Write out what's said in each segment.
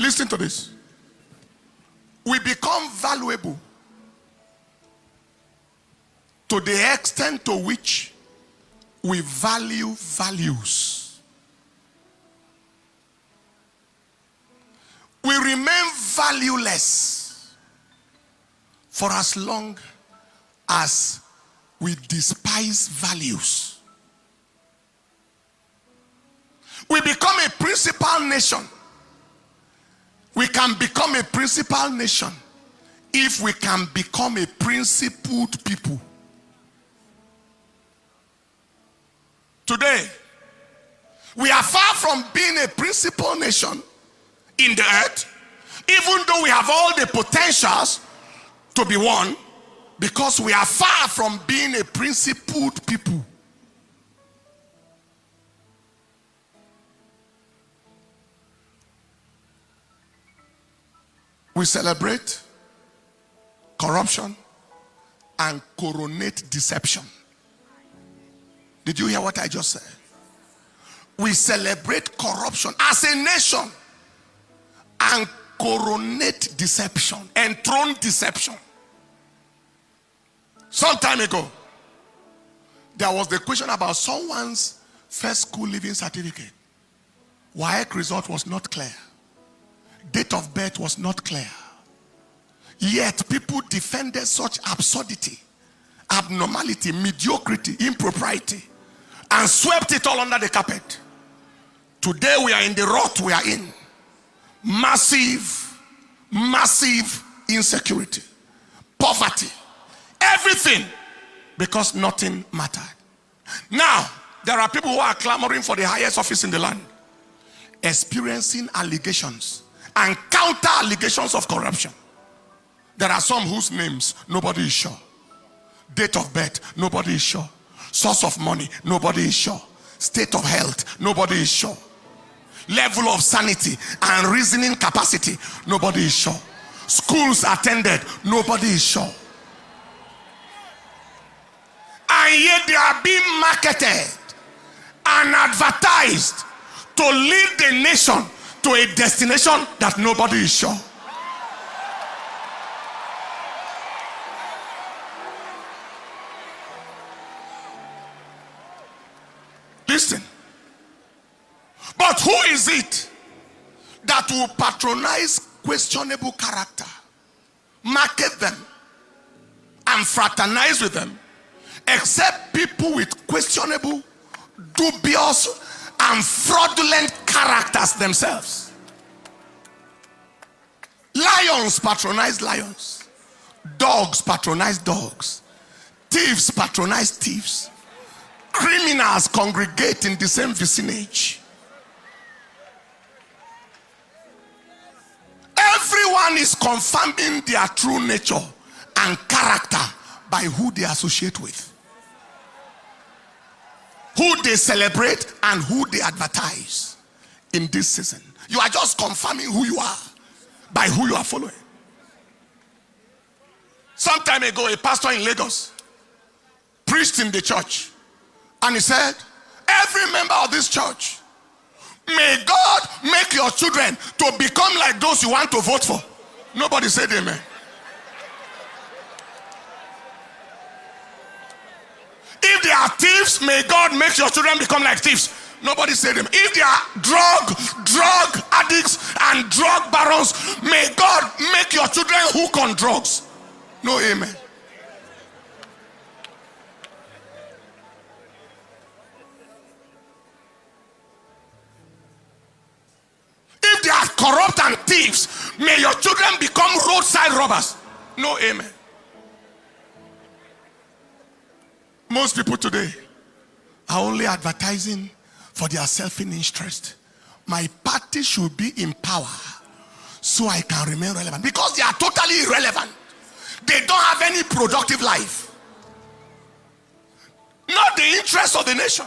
Listen to this. We become valuable to the extent to which we value values. We remain valueless for as long as we despise values. We become a principal nation. We can become a principal nation if we can become a principled people. Today, we are far from being a principal nation in the earth, even though we have all the potentials to be one, because we are far from being a principled people. We celebrate corruption and coronate deception. Did you hear what I just said? We celebrate corruption as a nation and coronate deception, enthrone deception. Some time ago, there was the question about someone's first school leaving certificate. WAEC result was not clear. Date of birth was not clear. Yet people defended such absurdity, abnormality, mediocrity, impropriety, and swept it all under the carpet. Today we are in the rut we are in. Massive insecurity, poverty, everything, because nothing mattered. Now, there are people who are clamoring for the highest office in the land, experiencing allegations and counter allegations of corruption. There are some whose names nobody is sure. Date of birth, nobody is sure. Source of money, nobody is sure. State of health, nobody is sure. Level of sanity and reasoning capacity, nobody is sure. Schools attended, nobody is sure. And yet they are being marketed and advertised to lead the nation to a destination that nobody is sure. Listen. But who is it that will patronize questionable character, market them, and fraternize with them, except people with questionable, dubious, and fraudulent characters themselves? Lions patronize lions. Dogs patronize dogs. Thieves patronize thieves. Criminals congregate in the same vicinage. Everyone is confirming their true nature and character by who they associate with, who they celebrate, and who they advertise in this season. You are just confirming who you are by who you are following. Some time ago, a pastor in Lagos preached in the church, and he said, every member of this church, may God make your children to become like those you want to vote for. Nobody said amen. If they are thieves, may God make your children become like thieves. Nobody said amen. If they are drug addicts and drug barons, may God make your children hook on drugs. No amen. If they are corrupt and thieves, may your children become roadside robbers. No amen. Most people today are only advertising for their self-interest. My party should be in power so I can remain relevant, because they are totally irrelevant. They don't have any productive life. Not the interest of the nation.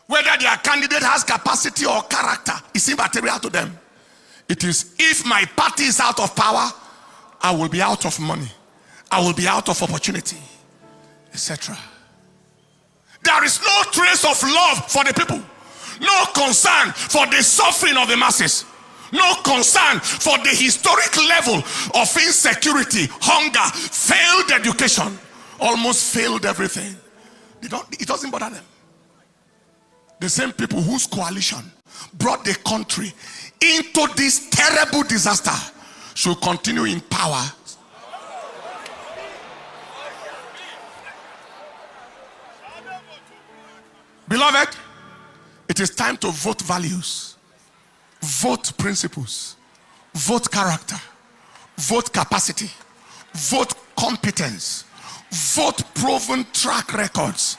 Whether their candidate has capacity or character is immaterial to them. It is, if my party is out of power, I will be out of money, I will be out of opportunity, etc. There is no trace of love for the people, No concern for the suffering of the masses. No concern for the historic level of insecurity, hunger, failed education, almost failed everything. It doesn't bother them. The same people whose coalition brought the country into this terrible disaster should continue in power. Beloved, it is time to vote values, vote principles, vote character, vote capacity, vote competence, vote proven track records.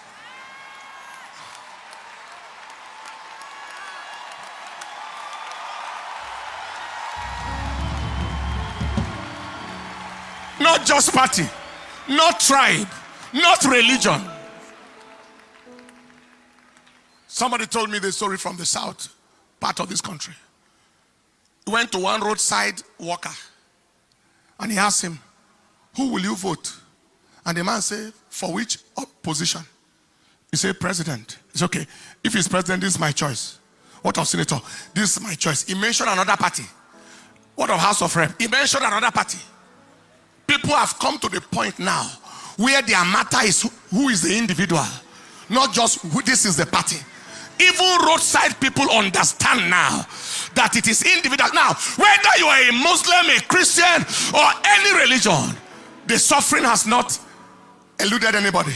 Not just party, not tribe, not religion. Somebody told me the story from the south part of this country. He went to one roadside walker and he asked him, "Who will you vote?" And the man said, "For which position?" He said, "President." It's okay. If he's president, this is my choice. What of senator? This is my choice. He mentioned another party. What of House of Rep? He mentioned another party. People have come to the point now where their matter is who is the individual, not just who this is the party. Even roadside people understand now that it is individual. Now, whether you are a Muslim, a Christian, or any religion, the suffering has not eluded anybody.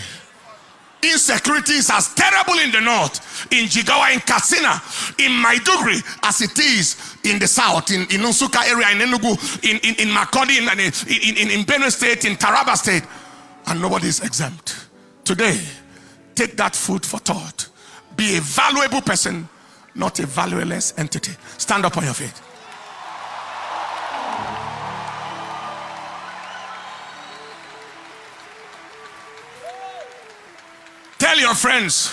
Insecurity is as terrible in the north, in Jigawa, in Katsina, in Maiduguri, as it is in the south, in Nsuka area, in Enugu, in Makurdi, in Benue State, in Taraba State, and nobody is exempt. Today, take that food for thought. Be a valuable person, not a valueless entity. Stand up on your feet. Tell your friends,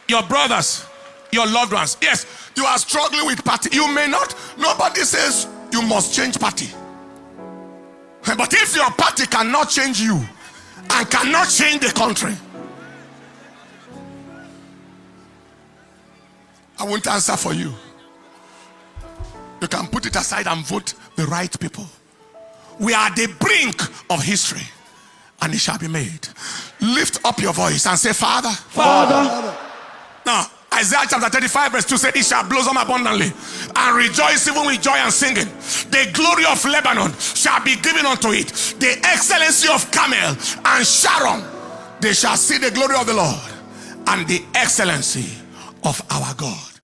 your brothers, your loved ones, yes, you are struggling with party. You may not, nobody says you must change party. But if your party cannot change you and cannot change the country, I won't answer for you. You can put it aside and vote the right people. We are at the brink of history, and it shall be made. Lift up your voice and say, "Father." Father. Now, Isaiah chapter 35 verse 2 said, "It shall blossom abundantly and rejoice even with joy and singing. The glory of Lebanon shall be given unto it. The excellency of Carmel and Sharon. They shall see the glory of the Lord and the excellency of our God."